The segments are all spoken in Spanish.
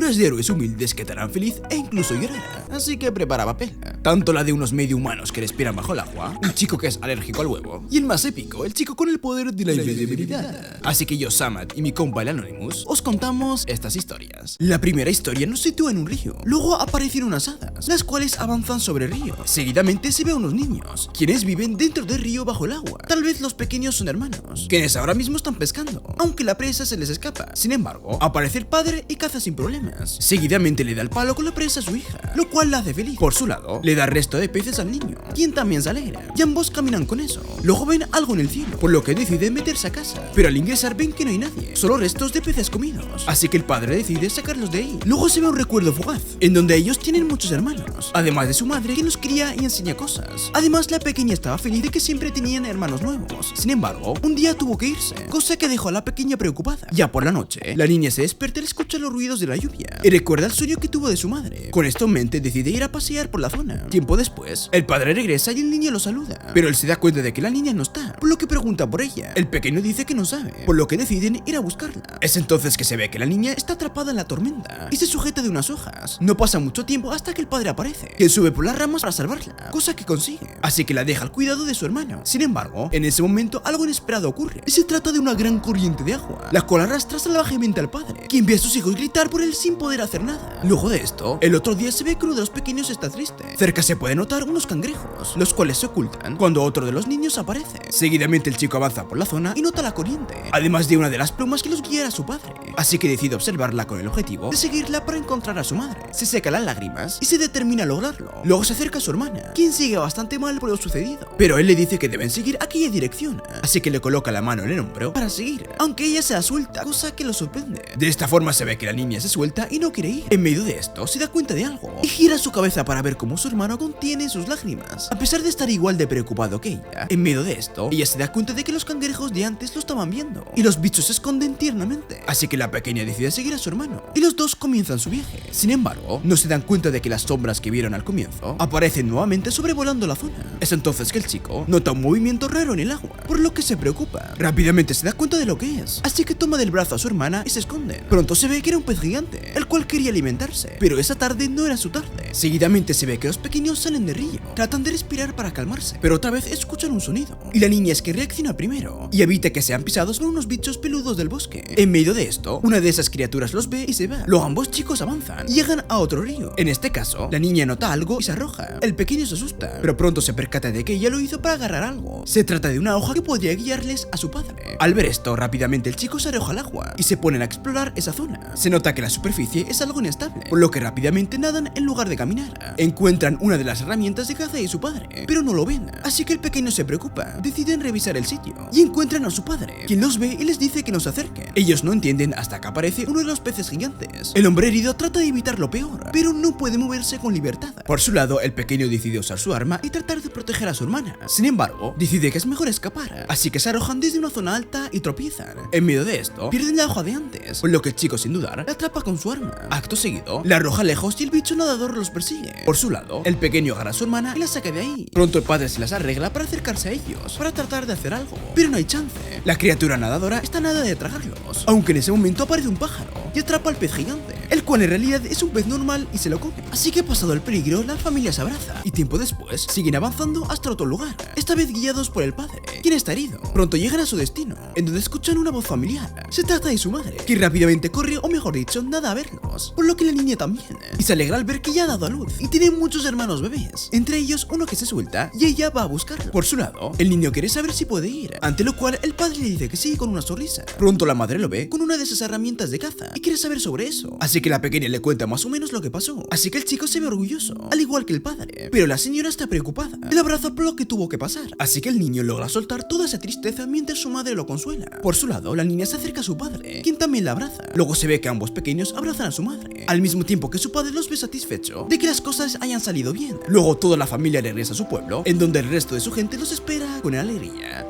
aventuras de héroes humildes que te harán feliz e incluso llorar. Así que prepara papel. Tanto la de unos medio humanos que respiran bajo el agua, un chico que es alérgico al huevo, y el más épico, el chico con el poder de la invisibilidad. Así que yo, Samat, y mi compa el Anonymous, os contamos estas historias. La primera historia nos sitúa en un río. Luego aparecen unas hadas, las cuales avanzan sobre el río. Seguidamente se ve a unos niños, quienes viven dentro del río bajo el agua. Tal vez los pequeños son hermanos, quienes ahora mismo están pescando, aunque la presa se les escapa. Sin embargo, aparece el padre y caza sin problemas. Seguidamente le da el palo con la presa a su hija, lo cual la hace feliz. Por su lado, le da el resto de peces al niño, quien también se alegra, y ambos caminan con eso. Luego ven algo en el cielo, por lo que deciden meterse a casa, pero al ingresar ven que no hay nadie, solo restos de peces comidos. Así que el padre decide sacarlos de ahí. Luego se ve un recuerdo fugaz, en donde ellos tienen muchos hermanos, además de su madre que los cría y enseña cosas. Además, la pequeña estaba feliz de que siempre tenían hermanos nuevos. Sin embargo, un día tuvo que irse, cosa que dejó a la pequeña preocupada. Ya por la noche, la niña se despierta al escuchar los ruidos de la lluvia y recuerda el sueño que tuvo de su madre. Con esto en mente decide ir a pasear por la zona. Tiempo después, el padre regresa y el niño lo saluda, pero él se da cuenta de que la niña no está, por lo que pregunta por ella. El pequeño dice que no sabe, por lo que deciden ir a buscarla. Es entonces que se ve que la niña está atrapada en la tormenta y se sujeta de unas hojas. No pasa mucho tiempo hasta que el padre aparece, quien sube por las ramas para salvarla, cosa que consigue, así que la deja al cuidado de su hermano. Sin embargo, en ese momento algo inesperado ocurre, y se trata de una gran corriente de agua, la cual arrastra salvajemente al padre, quien ve a sus hijos gritar por él sin poder hacer nada. Luego de esto, el otro día se ve que uno de los pequeños está triste. Cerca se puede notar unos cangrejos, los cuales se ocultan cuando otro de los niños aparece. Seguidamente el chico avanza por la zona y nota la corriente, además de una de las plumas que los guiará a su padre, así que decide observarla con el objetivo de seguirla para encontrar a su madre. Se seca las lágrimas y se determina a lograrlo. Luego se acerca a su hermana, quien sigue bastante mal por lo sucedido, pero él le dice que deben seguir aquella dirección, así que le coloca la mano en el hombro para seguir, aunque ella se la suelta, cosa que lo sorprende. De esta forma se ve que la niña se suelta y no quiere ir. En medio de esto se da cuenta de algo y gira su cabeza para ver cómo su hermano contiene sus lágrimas, a pesar de estar igual de preocupado que ella. En medio de esto, ella se da cuenta de que los cangrejos de antes lo estaban viendo y los bichos se esconden tiernamente, así que la pequeña decide seguir a su hermano y los dos comienzan su viaje. Sin embargo, no se dan cuenta de que las sombras que vieron al comienzo aparecen nuevamente sobrevolando la zona. Es entonces que el chico nota un movimiento raro en el agua, por lo que se preocupa. Rápidamente se da cuenta de lo que es, así que toma del brazo a su hermana y se esconde. Pronto se ve que era un pez gigante, el cual quería alimentarse, pero esa tarde no era su tarde. Seguidamente se ve que los pequeños salen del río, tratan de respirar para calmarse, pero otra vez escuchan un sonido, y la niña es que reacciona primero y evita que sean pisados por unos bichos peludos del bosque. En medio de esto, una de esas criaturas los ve y se va. Luego ambos chicos avanzan y llegan a otro río. En este caso, la niña nota algo y se arroja. El pequeño se asusta, pero pronto se percata de que ella lo hizo para agarrar algo. Se trata de una hoja que podría guiarles a su padre. Al ver esto, rápidamente el chico se arroja al agua y se ponen a explorar esa zona. Se nota que la superficie es algo inestable, por lo que rápidamente nadan en lugar de caminar. Encuentran una de las herramientas de caza de su padre, pero no lo ven, así que el pequeño se preocupa. Deciden revisar el sitio y encuentran a su padre, quien los ve y les dice que no se acerquen. Ellos no entienden hasta que aparece uno de los peces gigantes. El hombre herido trata de evitar lo peor, pero no puede moverse con libertad. Por su lado, el pequeño decide usar su arma y tratar de proteger a su hermana. Sin embargo, decide que es mejor escapar, así que se arrojan desde una zona alta y tropiezan. En medio de esto, pierden la hoja de antes, por lo que el chico sin dudar la atrapa con su arma. Acto seguido, la arroja lejos y el bicho nadador los persigue. Por su lado, el pequeño agarra a su hermana y la saca de ahí. Pronto el padre se las arregla para acercarse a ellos, para tratar de hacer algo, pero no hay chance. La criatura nadadora está a nada de tragarlos, aunque en ese momento aparece un pájaro y atrapa al pez gigante, el cual en realidad es un pez normal y se lo come. Así que pasado el peligro, la familia se abraza y tiempo después siguen avanzando hasta otro lugar, esta vez guiados por el padre, quien está herido. Pronto llegan a su destino, en donde escuchan una voz familiar. Se trata de su madre, que rápidamente corre, o mejor dicho, nada a verlos, por lo que la niña también, y se alegra al ver que ya ha dado a luz y tiene muchos hermanos bebés, entre ellos uno que se suelta y ella va a buscarlo. Por su lado, el niño quiere saber si puede ir, ante lo cual el padre le dice que sí con una sonrisa. Pronto la madre lo ve con una de esas herramientas de caza y quiere saber sobre eso, así que la pequeña le cuenta más o menos lo que pasó. Así que el chico se ve orgulloso, al igual que el padre, pero la señora está preocupada. El abraza por lo que tuvo que pasar, así que el niño logra soltar toda esa tristeza mientras su madre lo consuela. Por su lado, la niña se acerca a su padre, quien también la abraza. Luego se ve que ambos pequeños abrazan a su madre, al mismo tiempo que su padre los ve satisfecho de que las cosas hayan salido bien. Luego toda la familia regresa a su pueblo, en donde el resto de su gente los espera con alegría.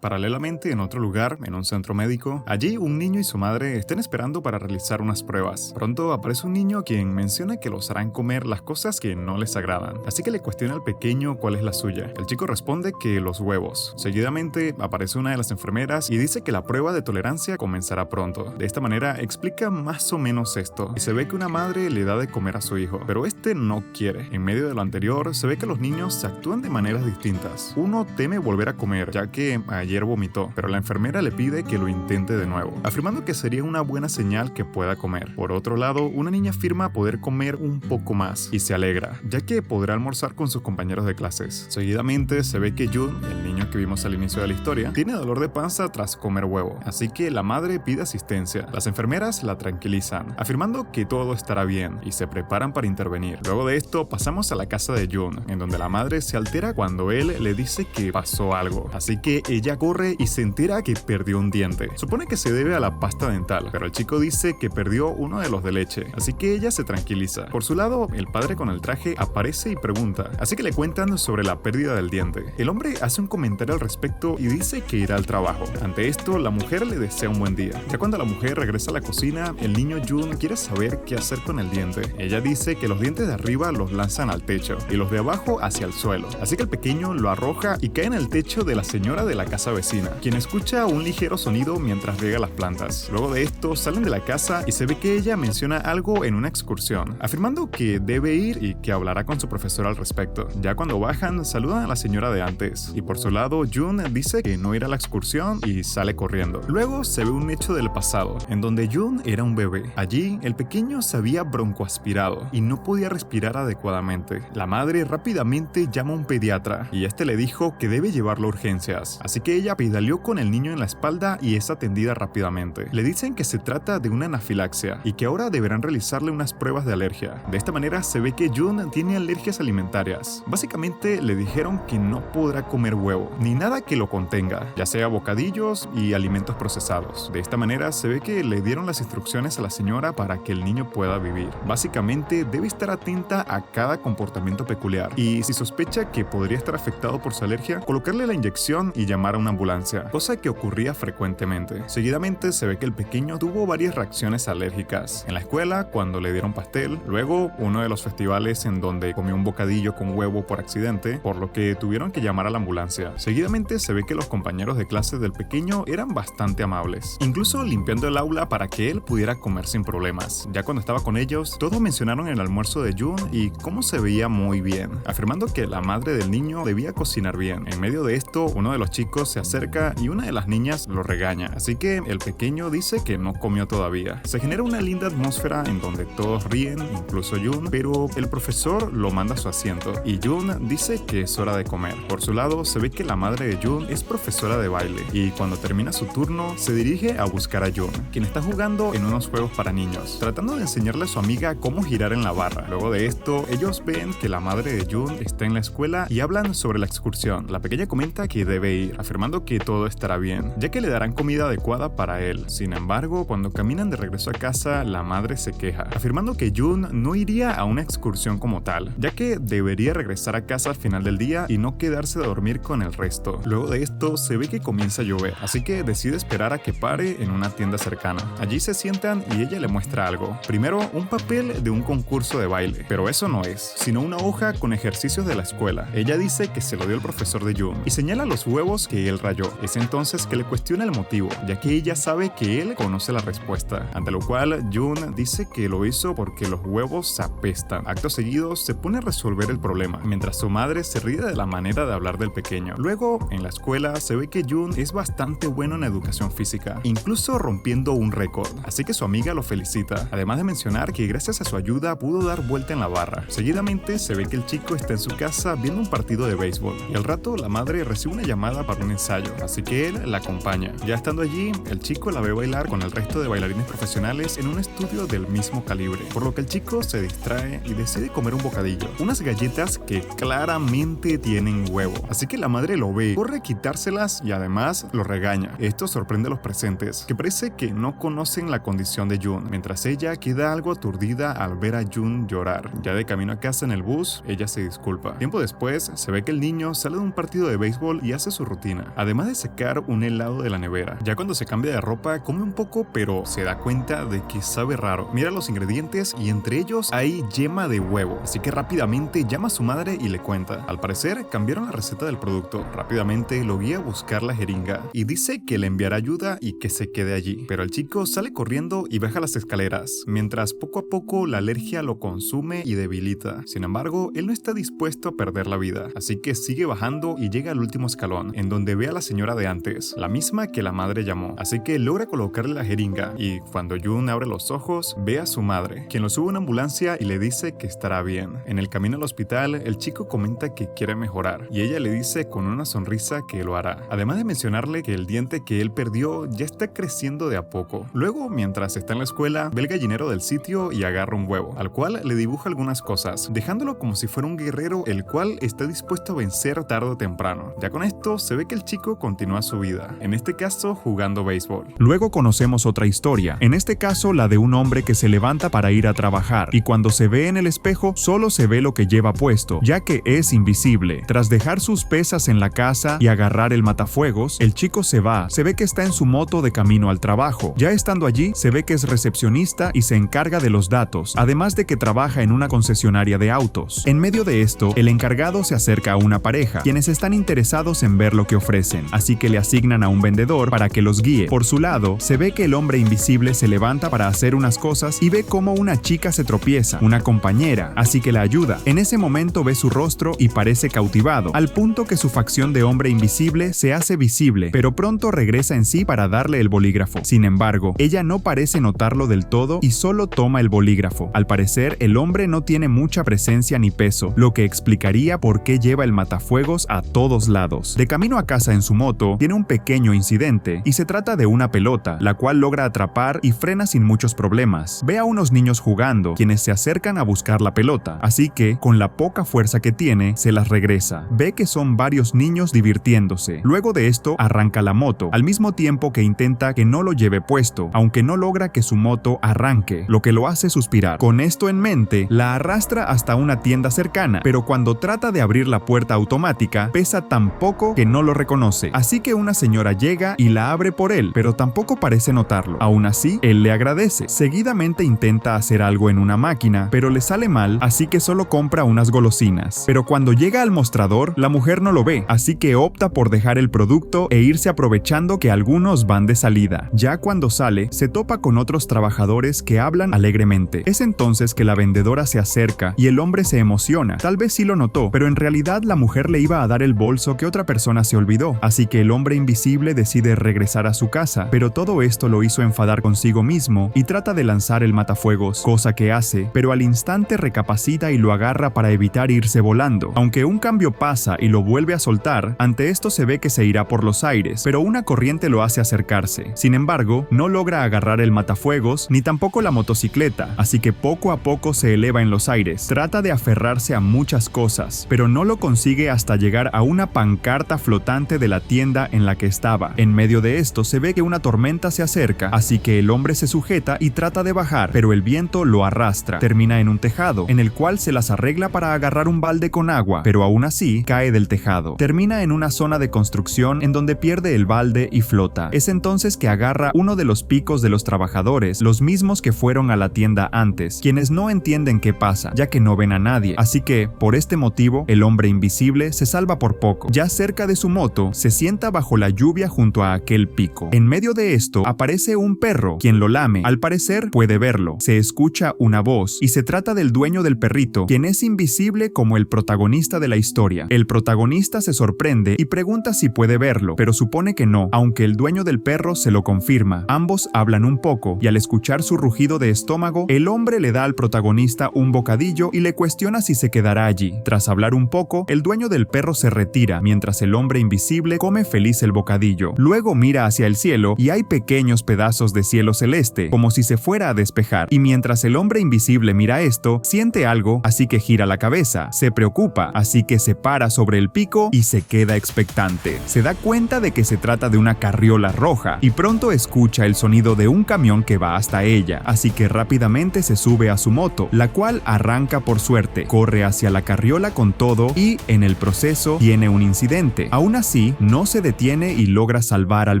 Paralelamente, en otro lugar, en un centro médico, allí un niño y su madre están esperando para realizar unas pruebas. Pronto aparece un niño quien menciona que los harán comer las cosas que no les agradan, así que le cuestiona al pequeño cuál es la suya. El chico responde que los huevos. Seguidamente aparece una de las enfermeras y dice que la prueba de tolerancia comenzará pronto. De esta manera explica más o menos esto, y se ve que una madre le da de comer a su hijo, pero este no quiere. En medio de lo anterior, se ve que los niños actúan de maneras distintas. Uno teme volver a comer, ya que ayer vomitó, pero la enfermera le pide que lo intente de nuevo, afirmando que sería una buena señal que pueda comer. Por otro lado, una niña afirma poder comer un poco más y se alegra, ya que podrá almorzar con sus compañeros de clases. Seguidamente se ve que Jun, el niño que vimos al inicio de la historia, tiene dolor de panza tras comer huevo, así que la madre pide asistencia. Las enfermeras la tranquilizan, afirmando que todo estará bien y se preparan para intervenir. Luego de esto pasamos a la casa de Jun, en donde la madre se altera cuando él le dice que pasó algo, así que ella corre y se entera que perdió un diente. Supone que se debe a la pasta dental, pero el chico dice que perdió uno de los de leche, así que ella se tranquiliza. Por su lado, el padre con el traje aparece y pregunta, así que le cuentan sobre la pérdida del diente. El hombre hace un comentario al respecto y dice que irá al trabajo. Ante esto, la mujer le desea un buen día. Ya cuando la mujer regresa a la cocina, el niño Jun quiere saber qué hacer con el diente. Ella dice que los dientes de arriba los lanzan al techo y los de abajo hacia el suelo, así que el pequeño lo arroja y cae en el techo de la señora de la casa vecina, quien escucha un ligero sonido mientras riega las plantas. Luego de esto, salen de la casa y se ve que ella menciona algo en una excursión, afirmando que debe ir y que hablará con su profesor al respecto. Ya cuando bajan, saludan a la señora de antes, y por su lado, Jun dice que no irá a la excursión y sale corriendo. Luego se ve un hecho del pasado, en donde Jun era un bebé. Allí, el pequeño se había broncoaspirado y no podía respirar adecuadamente. La madre rápidamente llama a un pediatra y este le dijo que debe llevarlo a urgencias, así que ella pedaleó con el niño en la espalda y es atendida rápidamente. Le dicen que se trata de una anafilaxia y que ahora deberán realizarle unas pruebas de alergia. De esta manera se ve que Jun tiene alergias alimentarias. Básicamente le dijeron que no podrá comer huevo, ni nada que lo contenga, ya sea bocadillos y alimentos procesados. De esta manera se ve que le dieron las instrucciones a la señora para que el niño pueda vivir. Básicamente debe estar atenta a cada comportamiento peculiar y si sospecha que podría estar afectado por su alergia, colocarle la inyección y llamar a una ambulancia, cosa que ocurría frecuentemente. Seguidamente se ve que el pequeño tuvo varias reacciones alérgicas. En la escuela, cuando le dieron pastel, luego uno de los festivales en donde comió un bocadillo con huevo por accidente, por lo que tuvieron que llamar a la ambulancia. Seguidamente se ve que los compañeros de clase del pequeño eran bastante amables, incluso limpiando el aula para que él pudiera comer sin problemas. Ya cuando estaba con ellos, todos mencionaron el almuerzo de Jun y cómo se veía muy bien, afirmando que la madre del niño debía cocinar bien. En medio de esto, uno de los chicos se acerca y una de las niñas lo regaña, así que el pequeño dice que no comió todavía. Se genera una linda atmósfera en donde todos ríen, incluso Jun, pero el profesor lo manda a su asiento y Jun dice que es hora de comer. Por su lado, se ve que la madre de Jun es profesora de baile y cuando termina su turno se dirige a buscar a Jun, quien está jugando en unos juegos para niños, tratando de enseñarle a su amiga cómo girar en la barra. Luego de esto, ellos ven que la madre de Jun está en la escuela y hablan sobre la excursión. La pequeña comenta que debe ir, afirmando que todo estará bien, ya que le darán comida adecuada para él. Sin embargo, cuando caminan de regreso a casa, la madre se queja, afirmando que Jun no iría a una excursión como tal, ya que debería regresar a casa al final del día y no quedarse a dormir con el resto. Luego de esto, se ve que comienza a llover, así que decide esperar a que pare en una tienda cercana. Allí se sientan y ella le muestra algo. Primero, un papel de un concurso de baile, pero eso no es, sino una hoja con ejercicios de la escuela. Ella dice que se lo dio el profesor de Jun y señala los huevos que él rayó. Es entonces que le cuestiona el motivo, ya que ella sabe que él conoce la respuesta, ante lo cual Jun dice que lo hizo porque los huevos apestan. Acto seguido, se pone a resolver el problema, mientras su madre se ríe de la manera de hablar del pequeño. Luego, en la escuela, se ve que Jun es bastante bueno en educación física, incluso rompiendo un récord, así que su amiga lo felicita, además de mencionar que gracias a su ayuda pudo dar vuelta en la barra. Seguidamente, se ve que el chico está en su casa viendo un partido de béisbol, y al rato la madre recibe una llamada para un ensayo, así que él la acompaña. Ya estando allí, el chico la ve bailar con el resto de bailarines profesionales en un estudio del mismo calibre, por lo que el chico se distrae y decide comer un bocadillo, unas galletas que claramente tienen huevo, así que la madre lo ve, corre a quitárselas y además lo regaña. Esto sorprende a los presentes, que parece que no conocen la condición de Jun, mientras ella queda algo aturdida al ver a Jun llorar. Ya de camino a casa en el bus, ella se disculpa. Tiempo después, se ve que el niño sale de un partido de béisbol y hace su rutina. cocina, además de sacar un helado de la nevera. Ya cuando se cambia de ropa, come un poco, pero se da cuenta de que sabe raro. Mira los ingredientes y entre ellos hay yema de huevo, así que rápidamente llama a su madre y le cuenta. Al parecer, cambiaron la receta del producto. Rápidamente lo guía a buscar la jeringa y dice que le enviará ayuda y que se quede allí. Pero el chico sale corriendo y baja las escaleras, mientras poco a poco la alergia lo consume y debilita. Sin embargo, él no está dispuesto a perder la vida, así que sigue bajando y llega al último escalón, en donde ve a la señora de antes, la misma que la madre llamó. Así que logra colocarle la jeringa y cuando Jun abre los ojos, ve a su madre, quien lo sube a una ambulancia y le dice que estará bien. En el camino al hospital, el chico comenta que quiere mejorar y ella le dice con una sonrisa que lo hará, además de mencionarle que el diente que él perdió ya está creciendo de a poco. Luego, mientras está en la escuela, ve el gallinero del sitio y agarra un huevo, al cual le dibuja algunas cosas, dejándolo como si fuera un guerrero el cual está dispuesto a vencer tarde o temprano. Ya con esto se ve que el chico continúa su vida, en este caso jugando béisbol. Luego conocemos otra historia, en este caso la de un hombre que se levanta para ir a trabajar y cuando se ve en el espejo solo se ve lo que lleva puesto, ya que es invisible. Tras dejar sus pesas en la casa y agarrar el matafuegos, el chico se va. Se ve que está en su moto de camino al trabajo. Ya estando allí, se ve que es recepcionista y se encarga de los datos, además de que trabaja en una concesionaria de autos. En medio de esto, el encargado se acerca a una pareja, quienes están interesados en ver lo que ofrecen, así que le asignan a un vendedor para que los guíe. Por su lado, se ve que el hombre invisible se levanta para hacer unas cosas y ve cómo una chica se tropieza, una compañera, así que la ayuda. En ese momento ve su rostro y parece cautivado, al punto que su facción de hombre invisible se hace visible, pero pronto regresa en sí para darle el bolígrafo. Sin embargo, ella no parece notarlo del todo y solo toma el bolígrafo. Al parecer, el hombre no tiene mucha presencia ni peso, lo que explicaría por qué lleva el matafuegos a todos lados. De camino a casa en su moto, tiene un pequeño incidente y se trata de una pelota, la cual logra atrapar y frena sin muchos problemas. Ve a unos niños jugando, quienes se acercan a buscar la pelota, así que, con la poca fuerza que tiene, se las regresa. Ve que son varios niños divirtiéndose. Luego de esto, arranca la moto, al mismo tiempo que intenta que no lo lleve puesto, aunque no logra que su moto arranque, lo que lo hace suspirar. Con esto en mente, la arrastra hasta una tienda cercana, pero cuando trata de abrir la puerta automática, pesa tan poco que no lo reconoce. Así que una señora llega y la abre por él, pero tampoco parece notarlo. Aún así, él le agradece. Seguidamente intenta hacer algo en una máquina, pero le sale mal, así que solo compra unas golosinas. Pero cuando llega al mostrador, la mujer no lo ve, así que opta por dejar el producto e irse aprovechando que algunos van de salida. Ya cuando sale, se topa con otros trabajadores que hablan alegremente. Es entonces que la vendedora se acerca y el hombre se emociona. Tal vez sí lo notó, pero en realidad la mujer le iba a dar el bolso que otra persona se olvidó, así que el hombre invisible decide regresar a su casa, pero todo esto lo hizo enfadar consigo mismo y trata de lanzar el matafuegos, cosa que hace, pero al instante recapacita y lo agarra para evitar irse volando. Aunque un cambio pasa y lo vuelve a soltar, ante esto se ve que se irá por los aires, pero una corriente lo hace acercarse. Sin embargo, no logra agarrar el matafuegos ni tampoco la motocicleta, así que poco a poco se eleva en los aires. Trata de aferrarse a muchas cosas, pero no lo consigue hasta llegar a una pancarta flotante de la tienda en la que estaba. En medio de esto se ve que una tormenta se acerca, así que el hombre se sujeta y trata de bajar, pero el viento lo arrastra. Termina en un tejado, en el cual se las arregla para agarrar un balde con agua, pero aún así cae del tejado. Termina en una zona de construcción en donde pierde el balde y flota. Es entonces que agarra uno de los picos de los trabajadores, los mismos que fueron a la tienda antes, quienes no entienden qué pasa, ya que no ven a nadie. Así que, por este motivo, el hombre invisible se salva por poco. Ya cerca de su moto, se sienta bajo la lluvia junto a aquel pico. En medio de esto, aparece un perro, quien lo lame. Al parecer, puede verlo. Se escucha una voz, y se trata del dueño del perrito, quien es invisible como el protagonista de la historia. El protagonista se sorprende y pregunta si puede verlo, pero supone que no, aunque el dueño del perro se lo confirma. Ambos hablan un poco, y al escuchar su rugido de estómago, el hombre le da al protagonista un bocadillo y le cuestiona si se quedará allí. Tras hablar un poco, el dueño del perro se retira, mientras el hombre invisible come feliz el bocadillo. Luego mira hacia el cielo y hay pequeños pedazos de cielo celeste, como si se fuera a despejar, y mientras el hombre invisible mira esto, siente algo, así que gira la cabeza. Se preocupa, así que se para sobre el pico y se queda expectante. Se da cuenta de que se trata de una carriola roja, y pronto escucha el sonido de un camión que va hasta ella, así que rápidamente se sube a su moto, la cual arranca por suerte, corre hacia la carriola con todo y, en el proceso, tiene un incidente. Aún así, así, no se detiene y logra salvar al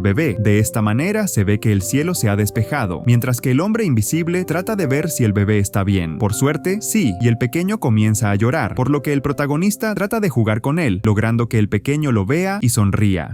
bebé. De esta manera se ve que el cielo se ha despejado, mientras que el hombre invisible trata de ver si el bebé está bien. Por suerte, sí, y el pequeño comienza a llorar, por lo que el protagonista trata de jugar con él, logrando que el pequeño lo vea y sonría.